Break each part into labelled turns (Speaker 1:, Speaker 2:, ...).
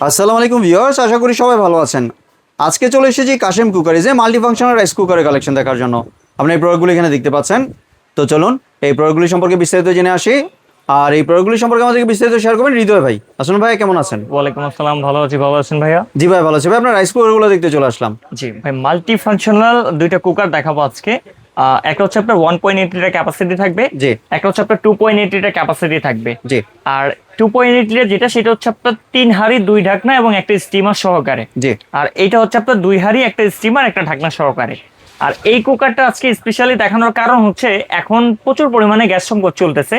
Speaker 1: আসসালামু আলাইকুম ভিউয়ার্স, আশা করি সবাই ভালো আছেন। আজকে চলে এসেছি কাশেম কুকারিজে মাল্টিফাংশনাল রাইস কুকারের কালেকশন দেখার জন্য। আপনি এই প্রোডাক্টগুলো এখানে দেখতে পাচ্ছেন। তো চলুন এই প্রোডাক্টগুলি সম্পর্কে বিস্তারিত জেনে আসি। আর এই প্রোডাক্টগুলি সম্পর্কে আমাদেরকে বিস্তারিত শেয়ার করবেন হৃদয় ভাই। আসুন ভাই, কেমন আছেন?
Speaker 2: ওয়ালাইকুম আসসালাম, ভালো আছি। ভালো আছেন ভাইয়া?
Speaker 1: জি ভাই, ভালো আছি ভাই। আপনার রাইস কুকারগুলো দেখতে চলে আসলাম।
Speaker 2: জি ভাই, মাল্টি ফাংশনাল দুইটা কুকার দেখাবো আজকে। একটা হচ্ছে আপনার 1.8 লিটার ক্যাপাসিটি থাকবে,
Speaker 1: জি।
Speaker 2: একটা হচ্ছে আপনার 2.8 লিটার ক্যাপাসিটি থাকবে।
Speaker 1: জি।
Speaker 2: আর 2.8 লিটার যেটা, সেটা হচ্ছে আপনার 3 হাঁড়ি 2 ঢাকনা এবং একটা স্টিমার সহকারে।
Speaker 1: জি।
Speaker 2: আর এইটা হচ্ছে আপনার 2 হাঁড়ি একটা স্টিমার একটা ঢাকনা সহকারে। আর এই কুকারটা আজকে স্পেশালি দেখানোর কারণ হচ্ছে এখন প্রচুর পরিমাণে গ্যাস সংকট চলতেছে।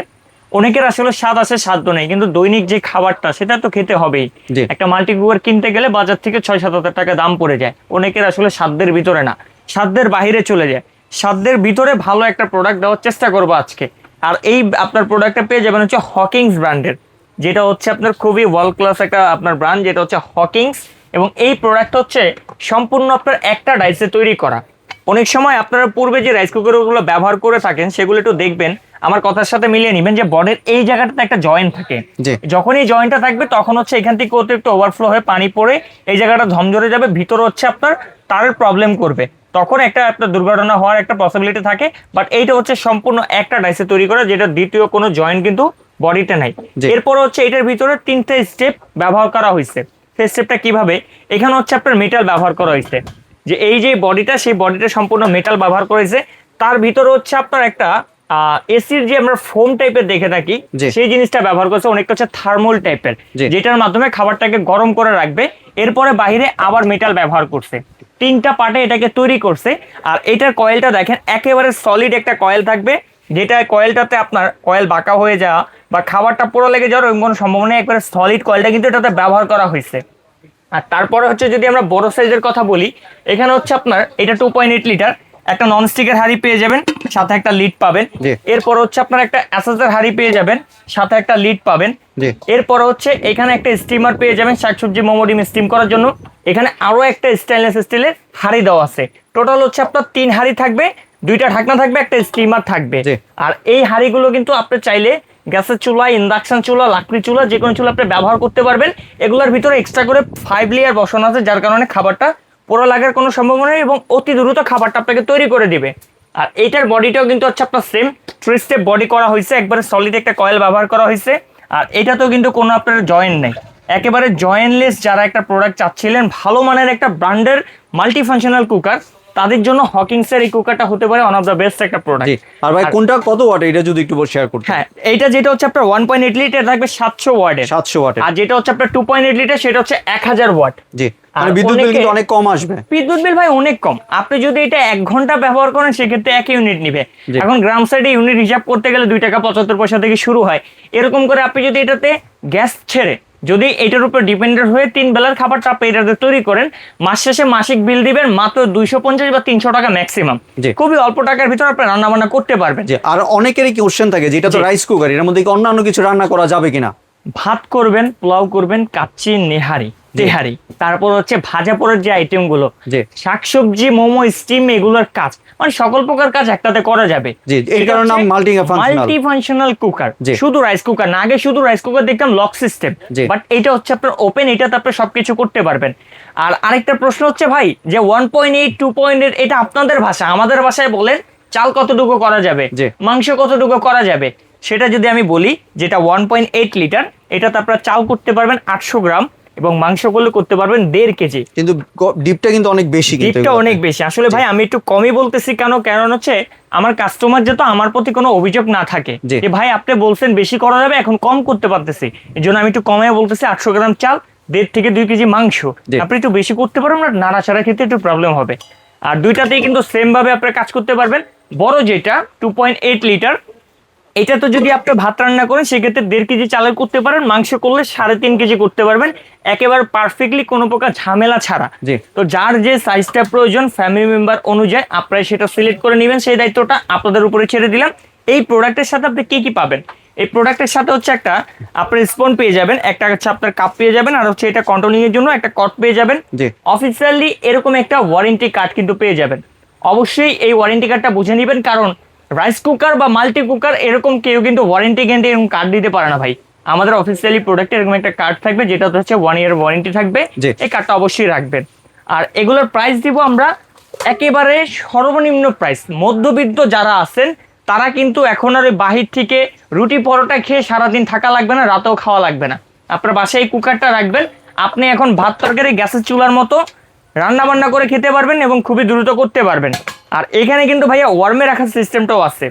Speaker 2: অনেকের আসলে স্বাদ আছে, সাধ্য নেই, কিন্তু দৈনিক যে খাবারটা সেটা তো খেতে হবেই।
Speaker 1: জি।
Speaker 2: একটা মাল্টি কুকার কিনতে গেলে বাজার থেকে 6-7 হাজার টাকা দাম পড়ে যায়। অনেকের আসলে সাধ্যের ভিতরে না, সাধ্যের বাহিরে চলে যায়। সাধ্যের ভিতরে ভালো একটা প্রোডাক্ট দেওয়ার চেষ্টা করবো আজকে। আর এই আপনার প্রোডাক্টটা পেয়ে যাবেন হচ্ছে হকিংস ব্র্যান্ডের, যেটা হচ্ছে আপনার খুবই ওয়ার্ল্ড ক্লাস একটা আপনার ব্র্যান্ড, যেটা হচ্ছে হকিংস। এবং এই প্রোডাক্ট হচ্ছে সম্পূর্ণ আপনার একটা ডাইসে তৈরি করা। অনেক সময় আপনারা পূর্বে যে রাইস কুকারগুলো ব্যবহার করে থাকেন সেগুলো একটু দেখবেন, আমার কথার সাথে মিলিয়ে নেবেন যে বডির এই জায়গাটাতে একটা জয়েন্ট থাকে। যখন এই জয়েন্টটা থাকবে তখন হচ্ছে এখান থেকে অতিরিক্ত ওভারফ্লো হয়ে পানি পড়ে এই জায়গাটা ঝমঝরে যাবে, ভিতরে হচ্ছে আপনার তারের প্রবলেম করবে, তখন একটা আপনার দুর্ঘটনা হওয়ার একটা পসিবিলিটি থাকে। বাট এইটা হচ্ছে সম্পূর্ণ একটা ডাইসে তৈরি করা, যেটা দ্বিতীয় কোনো জয়েন্ট কিন্তু বডিতে নাই। এরপর হচ্ছে এটার ভিতরে 3টে স্টেপ ব্যবহার করা হয়েছে। সেই স্টেপটা কিভাবে, এখানে হচ্ছে আপনার মেটাল ব্যবহার করা হয়েছে, যে এই যে বডিটা, সেই বডিটা সম্পূর্ণ মেটাল ব্যবহার করেছে। তার ভিতরে হচ্ছে আপনার একটা এসির যে আমরা ফোম টাইপের দেখে থাকি সেই জিনিসটা ব্যবহার করছে, অনেকটা হচ্ছে থার্মাল টাইপের, যেটার মাধ্যমে খাবারটাকে গরম করে রাখবে। এরপরে বাইরে আবার মেটাল ব্যবহার করছে, 3টা পার্টে এটাকে তৈরি করছে। আর এটার কয়েলটা দেখেন, একেবারে সলিড একটা কয়েল থাকবে, যেটা কয়েলটাতে আপনার কয়েল বাঁকা হয়ে যাওয়া বা খাবারটা পুরো লেগে যাওয়ার এরকম কোনো সম্ভাবনা নেই। একবারে সলিড কয়েলটা কিন্তু এটাতে ব্যবহার করা হয়েছে। আর তারপরে হচ্ছে যদি আমরা বড় সাইজের কথা বলি, এখানে হচ্ছে আপনার এটা 2.8 লিটার একটা ননস্টিকের হাঁড়ি পেয়ে যাবেন, সাথে একটা লিড পাবেন। এরপর হচ্ছে আপনার একটা অ্যাসেসের হাঁড়ি পেয়ে যাবেন, সাথে একটা লিড পাবেন। এরপর হচ্ছে এখানে একটা স্টিমার পেয়ে যাবেন শাকসবজি মোমো ডিম স্টিম করার জন্য। এখানে আরো একটা স্টেনলেস স্টিলের হাঁড়ি দেওয়া আছে। টোটাল হচ্ছে আপনার 3 হাঁড়ি থাকবে, 2টা ঢাকনা থাকবে, একটা স্টিমার থাকবে। আর এই হাঁড়িগুলো কিন্তু আপনি চাইলে গ্যাসের চুলা, ইন্ডাকশন চুলা, লাকড়ি চুলা, যে কোনো চুলা আপনি ব্যবহার করতে পারবেন। এগুলোর ভিতরে এক্সট্রা করে 5 লেয়ার বসানো আছে, যার কারণে খাবারটা পোড়া লাগার কোনো সম্ভাবনা নেই এবং অতি দ্রুত খাবারটা আপনাকে তৈরি করে দিবে। আর এইটার বডিটাও কিন্তু হচ্ছে আপনার সেম 3 স্টেপ বডি করা হয়েছে, একবারে সলিড একটা কয়েল ব্যবহার করা হয়েছে। আর এটাতেও কিন্তু কোনো আপনার জয়েন্ট নেই, একেবারে জয়েন্টলেস। যারা একটা প্রোডাক্ট চাচ্ছিলেন ভালো মানের একটা ব্র্যান্ডের মাল্টিফাংশনাল কুকার, তাদের জন্য হকিংস এর এই কুকারটা হতে পারে ওয়ান অফ দ্য বেস্ট একটা প্রোডাক্ট।
Speaker 1: আর ভাই কোনটা কত ওয়াট, এটা যদি একটু শেয়ার করতেন।
Speaker 2: হ্যাঁ, এইটা যেটা হচ্ছে আপনার 1.8 লিটার থাকবে 700 ওয়াটের।
Speaker 1: 700 ওয়াটের।
Speaker 2: আর যেটা হচ্ছে আপনার 2.8 লিটার সেটা হচ্ছে 1000 ওয়াট।
Speaker 1: জি। মানে বিদ্যুৎ বিল কিন্তু অনেক কম আসবে।
Speaker 2: বিদ্যুৎ বিল ভাই অনেক কম। আপনি যদি এটা 1 ঘন্টা ব্যবহার করেন সেক্ষেত্রে 1 ইউনিট নিবে। এখন গ্রাম সাইডে ইউনিট হিসাব করতে গেলে 2 টাকা 75 পয়সা থেকে শুরু হয়। এরকম করে আপনি যদি এটাতে গ্যাস ছেড়ে যদি এটার উপর ডিপেন্ডেন্ট হয়ে 3 বেলার খাবারটা আপনি এটাতে তৈরি করেন, মাস শেষে মাসিক বিল দিবেন মাত্র 250 বা 300 টাকা ম্যাক্সিমাম। খুবই অল্প টাকার ভিতরে আপনি রান্না বান্না করতে পারবেন।
Speaker 1: আর অনেকেরই কি কোশ্চেন থাকে, যেটা তো রাইস কুকার, এর মধ্যে কি অন্যান্য কিছু রান্না করা যাবে কিনা?
Speaker 2: ভাত করবেন, পোলাও করবেন, কাচ্চি, নেহারি, তেহারি, তারপর হচ্ছে ভাজা পোড়ার যে আইটেম গুলো, শাকসবজি, মোমো, স্টিম, এগুলোর কাজ মানে সকল প্রকার কাজ একটাতে করা যাবে।
Speaker 1: এই কারণে নাম
Speaker 2: মাল্টিফাংশনাল কুকার। শুধু রাইস কুকার না, আগে শুধু রাইস কুকার দেখতাম লক সিস্টেম, বাট এটা হচ্ছে আপনার ওপেন, এটাতে আপনি সবকিছু করতে পারবেন। আর আরেকটা প্রশ্ন হচ্ছে ভাই, যে 1.8 2.8 এটা আপনাদের ভাষা, আমাদের ভাষায় বলেন চাল কতটুকু করা যাবে, মাংস কতটুকু করা যাবে। সেটা যদি আমি বলি, যেটা 1.8 লিটার, এটাতে আপনারা চাল করতে পারবেন 800 গ্রাম এবং মাংসগুলো করতে পারবেন 1.5 কেজি।
Speaker 1: কিন্তু ডিপটা কিন্তু অনেক বেশি,
Speaker 2: ডিপটা অনেক বেশি। আসলে ভাই আমি একটু কমই বলতেছি, কারণ হচ্ছে আমার কাস্টমার যাতে আমার প্রতি কোনো অভিযোগ না থাকে যে ভাই আপনি বলছেন বেশি করা যাবে, এখন কম করতে পারতেছি, এই জন্য আমি একটু কমে বলতেছি। 800 গ্রাম চাল, 1.5 থেকে 2 কেজি মাংস, আপনি একটু বেশি করতে পারবেন না, নাড়াচাড়ার ক্ষেত্রে একটু প্রবলেম হবে। আর দুইটাতেই কিন্তু সেম ভাবে আপনি কাজ করতে পারবেন। বড় যেটা 2.8 লিটার, এটা তো যদি আপনি ভাত রান্না করেন সেক্ষেত্রে 1.5 কেজি চালের করতে পারেন, মাংস করলে 3.5 কেজি করতে পারবেন, একেবারে পারফেক্টলি কোনো প্রকার ঝামেলা ছাড়া। তো যার যে সাইজটা প্রয়োজন ফ্যামিলি মেম্বার অনুযায়ী আপনারা সেটা সিলেক্ট করে নেবেন, সেই দায়িত্বটা আপনাদের উপরে ছেড়ে দিলাম। এই প্রোডাক্টের সাথে আপনি কি পাবেন, এই প্রোডাক্টের সাথে হচ্ছে একটা আপনার স্পুন পেয়ে যাবেন, একটা হচ্ছে আপনার কাপ পেয়ে যাবেন, আর হচ্ছে এটা কন্ট্রোলিং এর জন্য একটা কট পেয়ে যাবেন। অফিসিয়ালি এরকম একটা ওয়ারেন্টি কার্ড কিন্তু পেয়ে যাবেন। অবশ্যই এই ওয়ারেন্টি কার্ডটা বুঝে নেবেন, কারণ রাইস কুকার বা মাল্টি কুকার এরকম কেউ কিন্তু ওয়ারেন্টি গ্যারান্টি এরকম কার্ড দিতে পারে না ভাই। আমাদের অফিসিয়ালি প্রোডাক্টে এরকম একটা কার্ড থাকবে, যেটা হচ্ছে 1 ইয়ার ওয়ারেন্টি থাকবে।
Speaker 1: জি।
Speaker 2: এই কার্ডটা অবশ্যই রাখবেন। আর এগুলোর প্রাইস দিব আমরা একেবারে সর্বনিম্ন প্রাইস। মধ্যবিত্ত যারা আছেন তারা কিন্তু এখন আর ওই বাহির থেকে রুটি পরোটা খেয়ে সারাদিন থাকা লাগবে না, রাতেও খাওয়া লাগবে না। আপনার বাসায় এই কুকারটা রাখবেন, আপনি এখন ভাত তরকারি গ্যাসের চুলার মতো রান্না বান্না করে খেতে পারবেন এবং খুবই দ্রুত করতে পারবেন। আর এখানে কিন্তু ভাইয়া ওয়ার্মে রাখার সিস্টেমটাও আছে।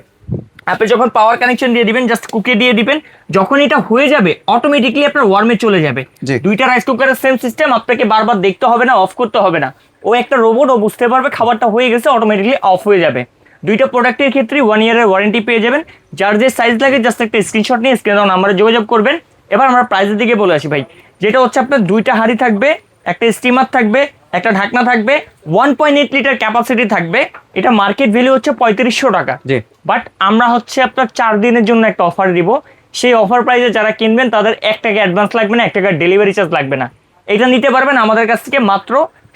Speaker 2: আপনি যখন পাওয়ার কানেকশন দিয়ে দিবেন, জাস্ট কুকে দিয়ে দিবেন, যখন এটা হয়ে যাবে অটোমেটিকলি আপনার ওয়ার্মে চলে যাবে।
Speaker 1: জি।
Speaker 2: দুইটা রাইস কুকারের সেম সিস্টেম, আপনাকে বারবার দেখতে হবে না, অফ করতে হবে না। ও একটা রোবট, ও বুঝতে পারবে খাবারটা হয়ে গেছে, অটোমেটিকলি অফ হয়ে যাবে। দুইটা প্রোডাক্টের ক্ষেত্রে 1 ইয়ারের ওয়ারেন্টি পেয়ে যাবেন। যার যে সাইজ লাগে জাস্ট একটা স্ক্রিনশট নিয়ে স্ক্রিনে দেওয়া নাম্বারে যোগাযোগ করবেন। এবার আমরা প্রাইসের দিকে বলে আসি ভাই, যেটা হচ্ছে আপনার দুইটা হাঁড়ি থাকবে, একটা স্টিমার থাকবে, একটা ঢাকনা থাকবে, 1.8 লিটার ক্যাপাসিটি থাকবে। এটা মার্কেট ভ্যালু হচ্ছে 3500 টাকা।
Speaker 1: জি।
Speaker 2: বাট আমরা হচ্ছে আপনার 4 দিনের জন্য একটা অফার দিব। সেই অফার প্রাইসে যারা কিনবেন তাদের 1 টাকা অ্যাডভান্স লাগবে না, 1 টাকা ডেলিভারি চার্জ লাগবে না। এটা নিতে পারবেন আমাদের কাছ থেকে মাত্র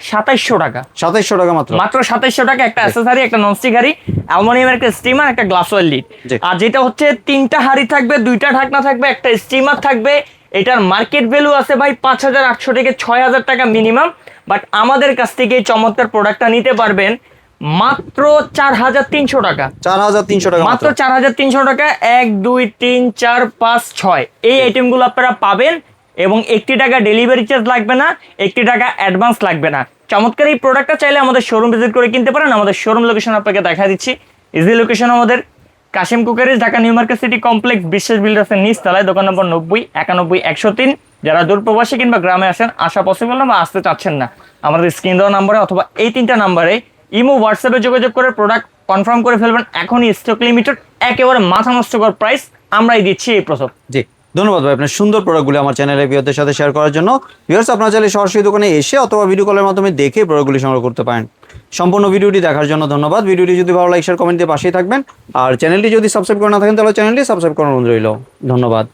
Speaker 2: 2700 টাকা।
Speaker 1: 2700 টাকা মাত্র।
Speaker 2: মাত্র 2700 টাকা। একটা অ্যাসেসরি, একটা ননস্টিক হাঁড়ি, অ্যালুমিনিয়ামের একটা স্টিমার, একটা গ্লাস অয়েল লিড।
Speaker 1: জি।
Speaker 2: আর যেটা হচ্ছে 3টা হাঁড়ি থাকবে, 2টা ঢাকনা থাকবে, একটা স্টিমার থাকবে। এটার মার্কেট ভ্যালু আছে ভাই 5800 থেকে 6000 টাকা মিনিমাম। বাট আমাদের কাছ থেকে এই চমৎকার প্রোডাক্টটা নিতে পারবেন মাত্র 4300 টাকা।
Speaker 1: 4300 টাকা
Speaker 2: মাত্র 4300 টাকা। 1 2 3 4 5 6 এই আইটেমগুলো আপনারা পাবেন এবং 1 টাকা ডেলিভারি চার্জ লাগবে না, 1 টাকা অ্যাডভান্স লাগবে না। চমৎকার এই প্রোডাক্টটা চাইলে আমাদের শোরুম ভিজিট করে কিনতে পারেন। আমাদের শোরুম লোকেশন আপনাকে দেখা দিচ্ছি। ইজি লোকেশন আমাদের Kashim cookeries, Dhaka new market city complex, Biswas বিল্ডার্সের নিচ তলায়, দোকান নম্বর 90 91 103। যারা দূর প্রবাসী কিংবা গ্রামে আসেন, আসা পসিবল না বা আসতে চাচ্ছেন না, আমাদের স্ক্রিন দেওয়া নাম্বারে অথবা এই 3টা নাম্বারে ইমো হোয়াটসঅ্যাপে যোগাযোগ করে প্রোডাক্ট কনফার্ম করে ফেলবেন। এখনই স্টক লিমিটেড, একেবারে মাথা নষ্টকর প্রাইস আমরাই দিচ্ছি এই প্রথম।
Speaker 1: জি, ধন্যবাদ ভাই আপনার সুন্দর প্রোডাক্টগুলি আমার চ্যানেলের ভিউয়ারদের সাথে শেয়ার করার জন্য। ভিউয়ার্স, আপনারা চাইলে সরাসরি দোকানে এসে অথবা ভিডিও কলের মাধ্যমে দেখে প্রোডাক্টগুলি সংগ্রহ করতে পারেন। সম্পূর্ণ ভিডিওটি দেখার জন্য ধন্যবাদ। ভিডিওটি যদি ভালো লাগে শেয়ার কমেন্ট দিয়ে পাশেই থাকবেন। আর চ্যানেলটি যদি সাবস্ক্রাইব করে না থাকেন তাহলে চ্যানেলটি সাবস্ক্রাইব করার অনুরোধ রইল। ধন্যবাদ।